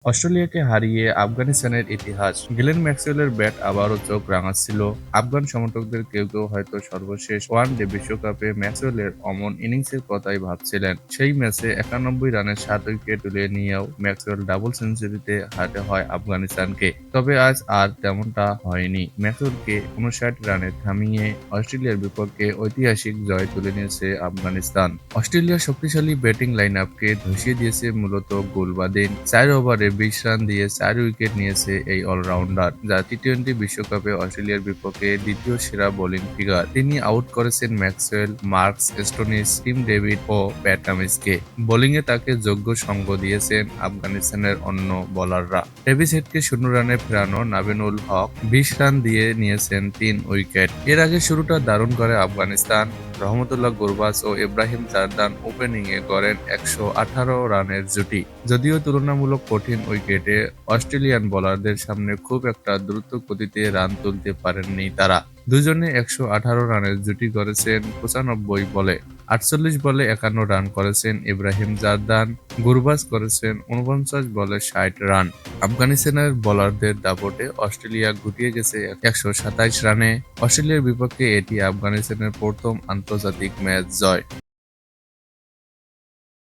অস্ট্রেলিয়াকে হারিয়ে আফগানিস্তানের ইতিহাস। গ্লেন ম্যাক্সওয়েলের ব্যাট আবারও চোখ রাঙাচ্ছিল আফগান সমর্থকদের। কেউ কেউ হয়তো সর্বশেষ ওয়ানডে বিশ্বকাপে ম্যাক্সওয়েলের অমন ইনিংসের কথাই ভাবছিলেন। সেই ম্যাচে 91 রানে 7 উইকেট তুলে নিয়েও ম্যাক্সওয়েল ডাবল সেঞ্চুরিতে হারাতে হয় আফগানিস্তানকে। তবে আজ আর তেমনটা হয়নি। ম্যাক্সওয়েলকে 59 রানে থামিয়ে অস্ট্রেলিয়ার বিপক্ষে ঐতিহাসিক জয় তুলে নিয়েছে আফগানিস্তান। অস্ট্রেলিয়ার শক্তিশালী ব্যাটিং লাইন আপকে ধসিয়ে দিয়েছে মূলত গুলবাদিন। 4 ওভারে 20 রান দিয়ে 4 উইকেট নিয়েছে এই অলরাউন্ডার, যা টি-20 বিশ্বকাপে অস্ট্রেলিয়ার বিপক্ষে দ্বিতীয় সেরা বোলিং ফিগার। তিনি আউট করেছেন Maxwell, Marcus Stoinis, Tim David ও প্যাট কামিন্সকে। বোলিংয়ে তাকে যোগ্য সঙ্গ দিয়েছেন আফগানিস্তানের অন্য বোলাররা। ট্রেভিস হেডকে 0 রানে ফেরানো নাবিনুল হক 20 রান দিয়ে নিয়েছেন 3 উইকেট। এর আগে শুরুটা দারুণ করে আফগানিস্তান। রহমতুল্লাহ গুরবাজ ও ইব্রাহিম জারদান ওপেনিংয়ে গড়েন 118 রানের জুটি। যদিও তুলনামূলক কঠিন উইকেটে অস্ট্রেলিয়ান বোলারদের সামনে খুব একটা দ্রুত গতিতে রান তুলতে পারেননি তারা। দুজনে 118 রানের জুটি গড়েছেন 95 বলে। 48 বলে 51 রান করেছেন ইব্রাহিম জারদান, গুরবাজ করেছেন 49 বলে 60 রান। আফগানিস্তানের বোলারদের দাপটে অস্ট্রেলিয়া গুটিয়ে গেছে 127 রানে। অস্ট্রেলিয়ার বিপক্ষে এটি আফগানিস্তানের প্রথম আন্তর্জাতিক ম্যাচ জয়।